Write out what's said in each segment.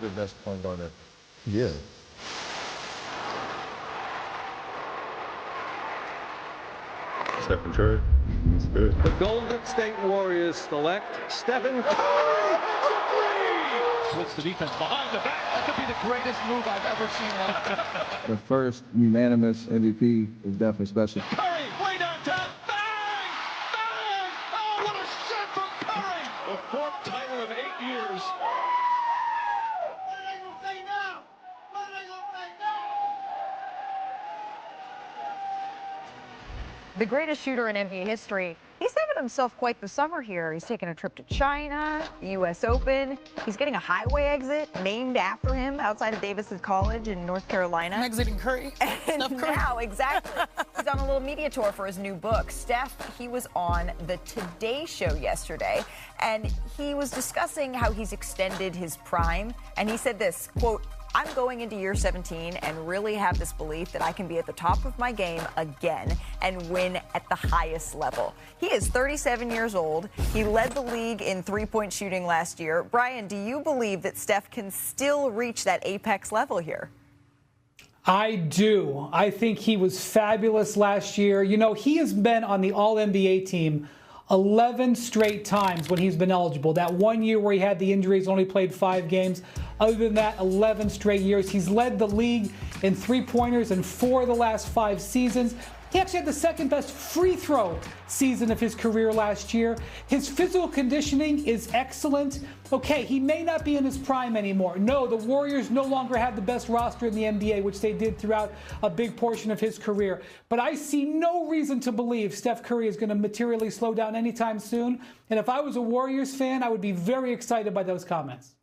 The best point guard ever. Yeah. Steph Curry. That's good. The Golden State Warriors select Stephen Curry. Splits the defense behind the back. That could be the greatest move I've ever seen. The first unanimous MVP is definitely special. Curry, way downtown. Bang! Bang! Oh, what a shot from Curry! The fourth title in 8 years. The greatest shooter in NBA history. He's having himself quite the summer here. He's taking a trip to China, the U.S. Open. He's getting a highway exit named after him outside of Davis College in North Carolina. I'm exiting Curry. And now, exactly, he's on a little media tour for his new book. Steph, he was on the Today Show yesterday, and he was discussing how he's extended his prime. And he said this, quote, "I'm going into year 17 and really have this belief that I can be at the top of my game again and win at the highest level." He is 37 years old. He led the league in three-point shooting last year. Brian, do you believe that Steph can still reach that apex level here? I do. I think he was fabulous last year. You know, he has been on the All-NBA team 11 straight times when he's been eligible. That 1 year where he had the injuries, only played 5 games. Other than that, 11 straight years. He's led the league in three-pointers in 4 of the last 5 seasons. He actually had the second best free throw season of his career last year. His physical conditioning is excellent. Okay, he may not be in his prime anymore. No, the Warriors no longer have the best roster in the NBA, which they did throughout a big portion of his career. But I see no reason to believe Steph Curry is going to materially slow down anytime soon. And if I was a Warriors fan, I would be very excited by those comments.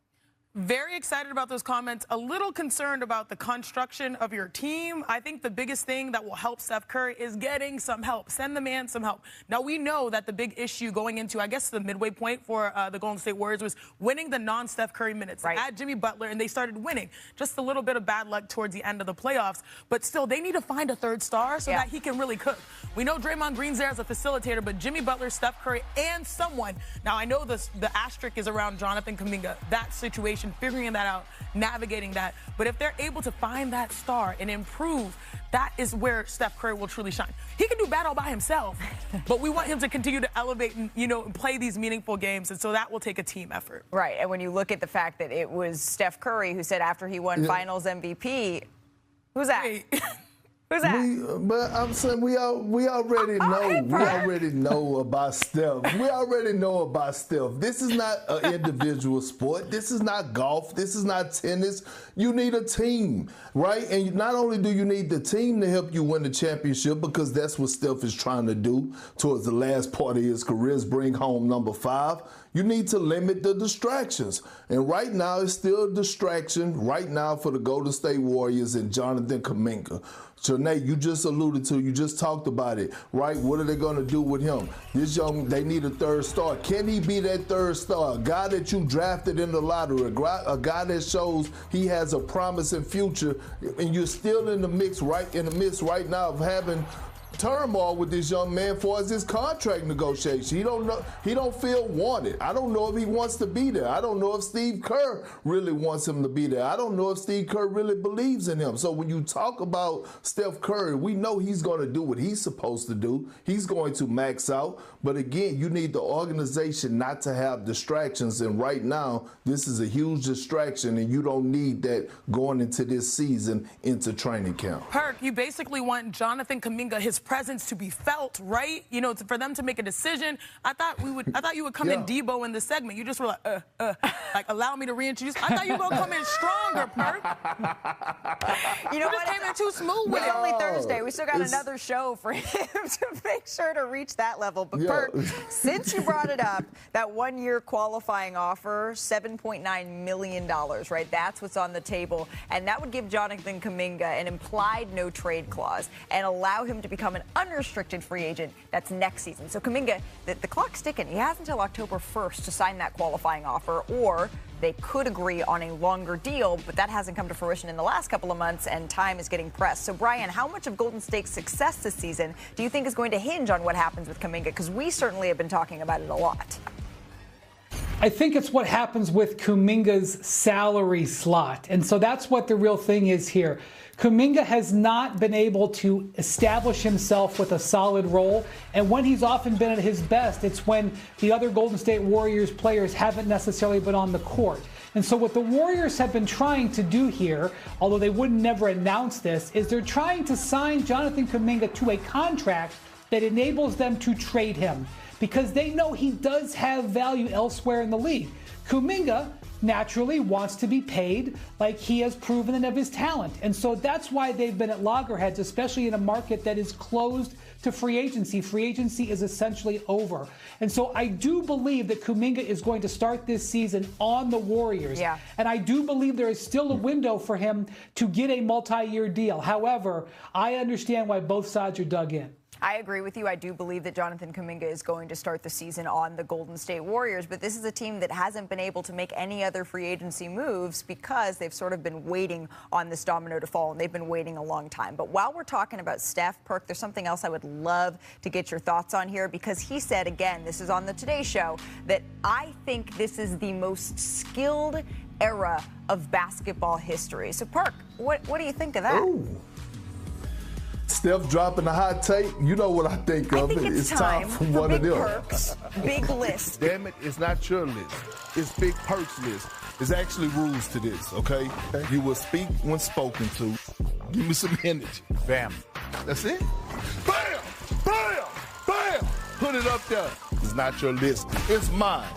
Very excited about those comments. A little concerned about the construction of your team. I think the biggest thing that will help Steph Curry is getting some help. Send the man some help. Now, we know that the big issue going into, I guess, the midway point for the Golden State Warriors was winning the non-Steph Curry minutes. Right. They had Jimmy Butler, and they started winning. Just a little bit of bad luck towards the end of the playoffs. But still, they need to find a third star so that he can really cook. We know Draymond Green's there as a facilitator, but Jimmy Butler, Steph Curry, and someone. Now, I know the asterisk is around Jonathan Kuminga. That situation, figuring that out, navigating that. But if they're able to find that star and improve, that is where Steph Curry will truly shine. He can do bad all by himself, but we want him to continue to elevate and, you know, play these meaningful games. And so that will take a team effort. Right. And when you look at the fact that it was Steph Curry who said after he won Finals MVP, who's that? Who's that? But I'm saying we already know. We already know about Steph. We already know about Steph. This is not an individual sport. This is not golf. This is not tennis. You need a team, right? And not only do you need the team to help you win the championship, because that's what Steph is trying to do towards the last part of his career, is bring home number 5. You need to limit the distractions. And right now, it's still a distraction right now for the Golden State Warriors and Jonathan Kuminga. Janae, you just alluded to, you just talked about it, right? What are they going to do with him? They need a third star. Can he be that third star? A guy that you drafted in the lottery, a guy that shows he has a promising future, and you're still in the midst right now of having turmoil with this young man for his contract negotiation. He don't feel wanted. I don't know if he wants to be there. I don't know if Steve Kerr really wants him to be there. I don't know if Steve Kerr really believes in him. So when you talk about Steph Curry, we know he's going to do what he's supposed to do. He's going to max out. But again, you need the organization not to have distractions. And right now, this is a huge distraction, and you don't need that going into this season into training camp. Perk, you basically want Jonathan Kuminga, his presence to be felt, right? You know, for them to make a decision. I thought you would come in Debo in this segment. You just were like allow me to reintroduce. I thought you were gonna come in stronger, Perk. You know just came in too smooth with It's it. only Thursday. We still got another show for him to make sure to reach that level. But Perk, since you brought it up, that 1-year qualifying offer, $7.9 million, right? That's what's on the table. And that would give Jonathan Kuminga an implied no trade clause and allow him to become an unrestricted free agent. That's next season. So Kuminga, the clock's ticking. He has until October 1st to sign that qualifying offer, or they could agree on a longer deal, but that hasn't come to fruition in the last couple of months, and time is getting pressed. So, Brian, how much of Golden State's success this season do you think is going to hinge on what happens with Kuminga? Because we certainly have been talking about it a lot. I think it's what happens with Kuminga's salary slot. And so that's what the real thing is here. Kuminga has not been able to establish himself with a solid role. And when he's often been at his best, it's when the other Golden State Warriors players haven't necessarily been on the court. And so what the Warriors have been trying to do here, although they would never announce this, is they're trying to sign Jonathan Kuminga to a contract that enables them to trade him, because they know he does have value elsewhere in the league. Kuminga naturally wants to be paid like he has proven of his talent. And so that's why they've been at loggerheads, especially in a market that is closed to free agency. Free agency is essentially over. And so I do believe that Kuminga is going to start this season on the Warriors. Yeah. And I do believe there is still a window for him to get a multi-year deal. However, I understand why both sides are dug in. I agree with you. I do believe that Jonathan Kuminga is going to start the season on the Golden State Warriors, but this is a team that hasn't been able to make any other free agency moves because they've sort of been waiting on this domino to fall, and they've been waiting a long time. But while we're talking about Steph, Perk, there's something else I would love to get your thoughts on here, because he said, again, this is on the Today Show, that I think this is the most skilled era of basketball history. So, Perk, what do you think of that? Ooh. Steph dropping a hot take, you know what I think of it. It's time for one Big of them. Perk's big list. Damn it, it's not your list. It's Big Perk's list. There's actually rules to this, okay? You will speak when spoken to. Give me some energy. Bam. That's it. Bam! Bam! Bam! Put it up there. It's not your list. It's mine.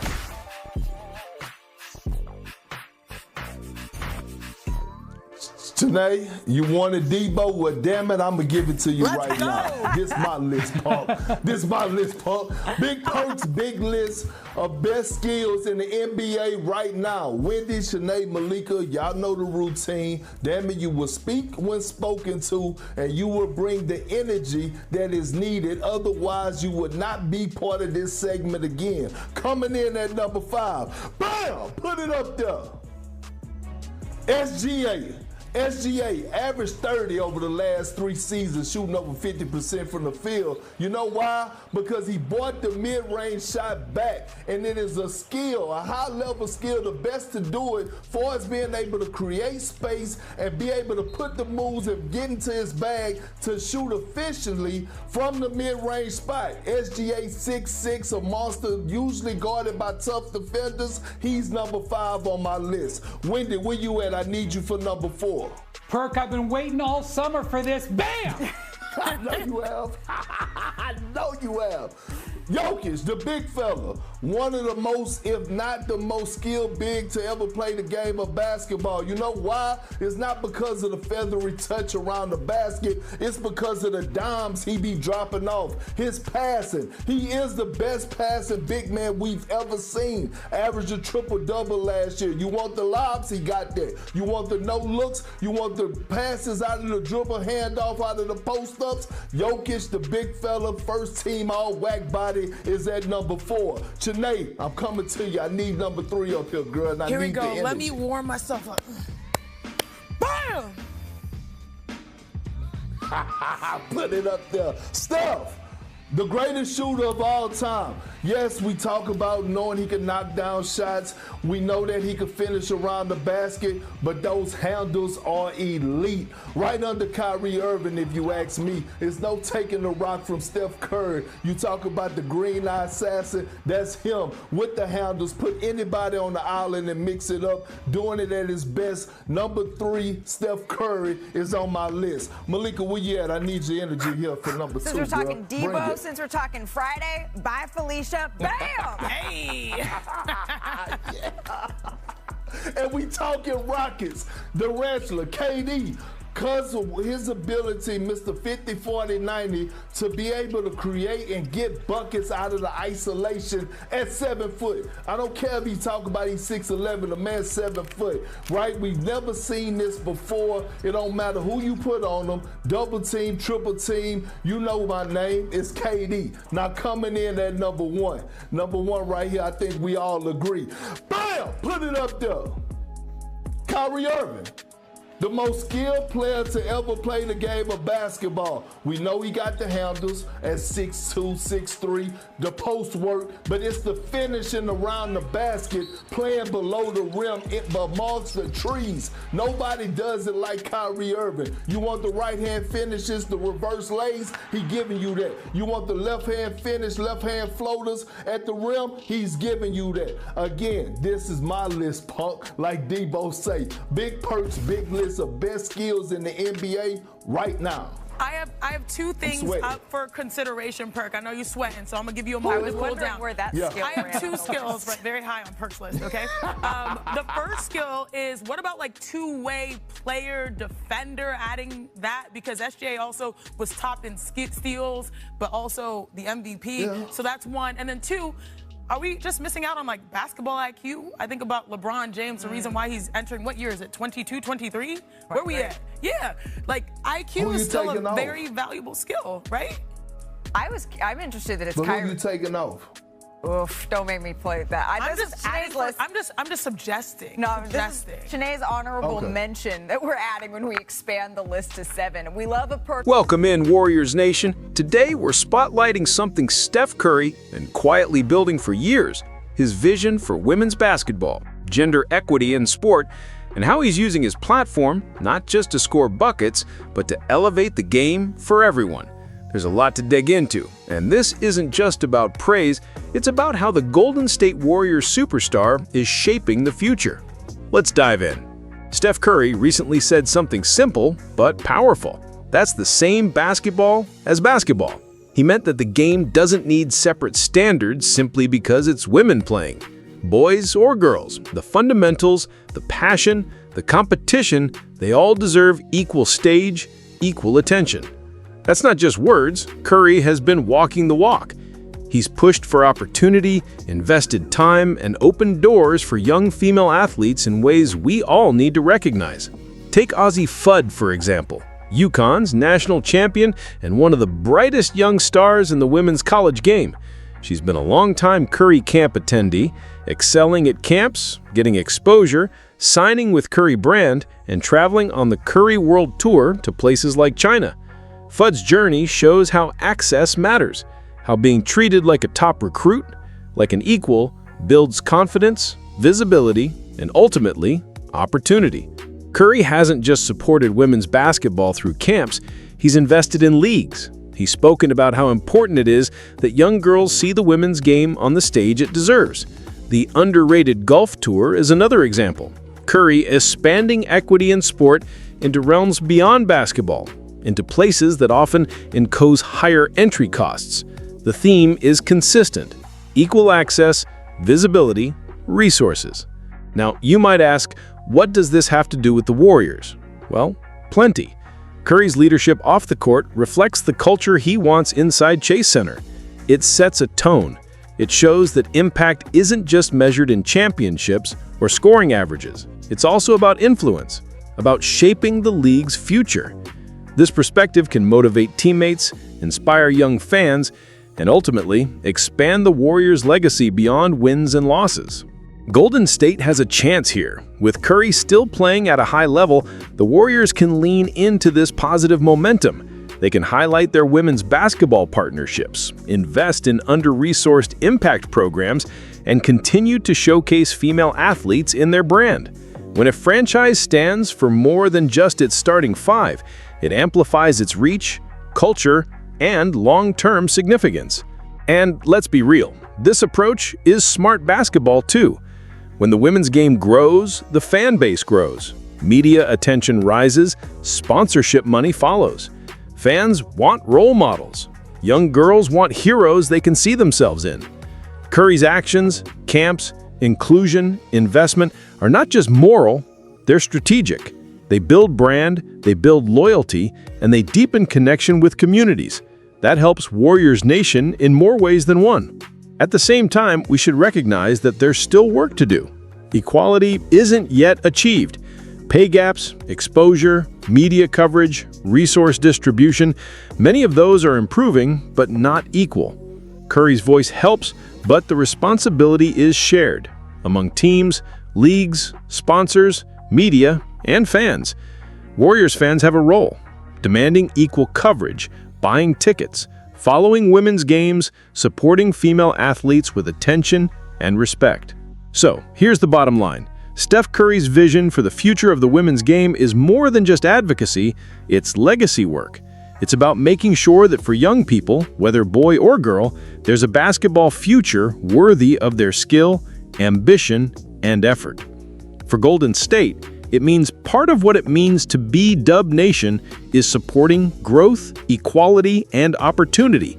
Janae, you wanted Debo? Well, damn it, I'm going to give it to you right now. This my list, Pump. This my list, Pump. Big Perk's big list of best skills in the NBA right now. Wendy, Shanae, Malika, y'all know the routine. Damn it, you will speak when spoken to, and you will bring the energy that is needed. Otherwise, you would not be part of this segment again. Coming in at number 5. Bam! Put it up there. SGA averaged 30 over the last 3 seasons, shooting over 50% from the field. You know why? Because he brought the mid-range shot back, and it is a skill, a high-level skill, the best to do it, for us being able to create space and be able to put the moves and get into his bag to shoot efficiently from the mid-range spot. SGA 6'6", a monster, usually guarded by tough defenders. He's number 5 on my list. Wendy, where you at? I need you for number 4. Perk, I've been waiting all summer for this. Bam! I know you have. I know you have. Jokic, the big fella, one of the most, if not the most skilled big to ever play the game of basketball. You know why? It's not because of the feathery touch around the basket. It's because of the dimes he be dropping off. His passing. He is the best passing big man we've ever seen. Averaged a triple-double last year. You want the lobs? He got that. You want the no-looks? You want the passes out of the dribble, handoff out of the post-ups? Jokic, the big fella, first team all-whack body, is at number 4. Chanae, I'm coming to you. I need number 3 up here, girl. And Here I we need go. the energy. Let me warm myself up. Bam! Put it up there. Steph, the greatest shooter of all time. Yes, we talk about knowing he can knock down shots. We know that he can finish around the basket, but those handles are elite. Right under Kyrie Irving, if you ask me. There's no taking the rock from Steph Curry. You talk about the green-eye assassin, that's him. With the handles, put anybody on the island and mix it up, doing it at his best. Number 3, Steph Curry, is on my list. Malika, where you at? I need your energy here for number 2, Since we're talking girl. Bring Debo, it. since we're talking Friday, bye Felicia, bam! Hey! Yeah. And we talking Rockets, the wrestler, KD. Because of his ability, Mr. 50, 40, 90, to be able to create and get buckets out of the isolation at 7 foot. I don't care if he talk about he's 6'11", the man's 7 foot, right? We've never seen this before. It don't matter who you put on him, double team, triple team, you know my name, it's KD. Now coming in at number 1. Number 1 right here, I think we all agree. Bam! Put it up there. Kyrie Irving. The most skilled player to ever play the game of basketball. We know he got the handles at 6'2", 6'3", the post work, but it's the finishing around the basket, playing below the rim, amongst the trees. Nobody does it like Kyrie Irving. You want the right-hand finishes, the reverse lays, he giving you that. You want the left-hand finish, left-hand floaters at the rim, he's giving you that. Again, this is my list, punk, like Debo say. Big perks, big list of best skills in the NBA right now. I have two things up for consideration, Perk. I know you're sweating, so I'm gonna give you a moment to cool down. Where that skill I have two skills, but very high on Perk's list. Okay. The first skill is, what about like two-way player defender? Adding that, because SGA also was top in steals, but also the MVP. Yeah. So that's one. And then two, are we just missing out on like basketball IQ? I think about LeBron James, the reason why he's entering, what year is it, 22, 23? Where we at? Yeah, like IQ is still a very valuable skill, right? I'm interested that it's Kyrie. But Kyrie. who you taking off? Oof, don't make me play that. I'm just suggesting. No, this is Sinead's honorable mention that we're adding when we expand the list to 7. We love a perk. Welcome in, Warriors Nation. Today we're spotlighting something Steph Curry been quietly building for years: his vision for women's basketball, gender equity in sport, and how he's using his platform not just to score buckets, but to elevate the game for everyone. There's a lot to dig into, and this isn't just about praise, it's about how the Golden State Warriors superstar is shaping the future. Let's dive in. Steph Curry recently said something simple but powerful. That's the same basketball as basketball. He meant that the game doesn't need separate standards simply because it's women playing. Boys or girls, the fundamentals, the passion, the competition, they all deserve equal stage, equal attention. That's not just words. Curry has been walking the walk. He's pushed for opportunity, invested time, and opened doors for young female athletes in ways we all need to recognize. Take Aussie Fudd, for example, UConn's national champion and one of the brightest young stars in the women's college game. She's been a long-time Curry camp attendee, excelling at camps, getting exposure, signing with Curry brand, and traveling on the Curry World Tour to places like China. Fudd's journey shows how access matters, how being treated like a top recruit, like an equal, builds confidence, visibility, and ultimately, opportunity. Curry hasn't just supported women's basketball through camps, he's invested in leagues. He's spoken about how important it is that young girls see the women's game on the stage it deserves. The underrated golf tour is another example. Curry is expanding equity in sport into realms beyond basketball, into places that often impose higher entry costs. The theme is consistent: equal access, visibility, resources. Now, you might ask, what does this have to do with the Warriors? Well, plenty. Curry's leadership off the court reflects the culture he wants inside Chase Center. It sets a tone. It shows that impact isn't just measured in championships or scoring averages. It's also about influence, about shaping the league's future. This perspective can motivate teammates, inspire young fans, and ultimately expand the Warriors' legacy beyond wins and losses. Golden State has a chance here. With Curry still playing at a high level, the Warriors can lean into this positive momentum. They can highlight their women's basketball partnerships, invest in under-resourced impact programs, and continue to showcase female athletes in their brand. When a franchise stands for more than just its starting 5, it amplifies its reach, culture, and long-term significance. And let's be real, this approach is smart basketball too. When the women's game grows, the fan base grows. Media attention rises, sponsorship money follows. Fans want role models. Young girls want heroes they can see themselves in. Curry's actions, camps, inclusion, investment are not just moral, they're strategic. They build brand, they build loyalty, and they deepen connection with communities. That helps Warriors Nation in more ways than one. At the same time, we should recognize that there's still work to do. Equality isn't yet achieved. Pay gaps, exposure, media coverage, resource distribution, many of those are improving, but not equal. Curry's voice helps, but the responsibility is shared among teams, leagues, sponsors, media, and fans. Warriors fans have a role, demanding equal coverage, buying tickets, following women's games, supporting female athletes with attention and respect. So, here's the bottom line. Steph Curry's vision for the future of the women's game is more than just advocacy, it's legacy work. It's about making sure that for young people, whether boy or girl, there's a basketball future worthy of their skill, ambition, and effort. For Golden State, it means part of what it means to be Dub Nation is supporting growth, equality, and opportunity,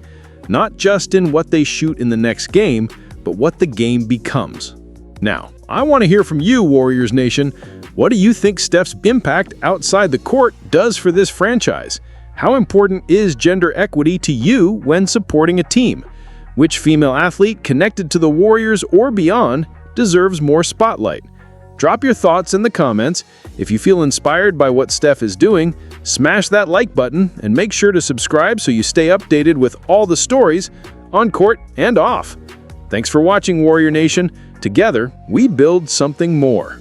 not just in what they shoot in the next game, but what the game becomes. Now, I want to hear from you, Warriors Nation. What do you think Steph's impact outside the court does for this franchise? How important is gender equity to you when supporting a team? Which female athlete connected to the Warriors or beyond deserves more spotlight? Drop your thoughts in the comments. If you feel inspired by what Steph is doing, smash that like button and make sure to subscribe so you stay updated with all the stories on court and off. Thanks for watching, Warrior Nation. Together, we build something more.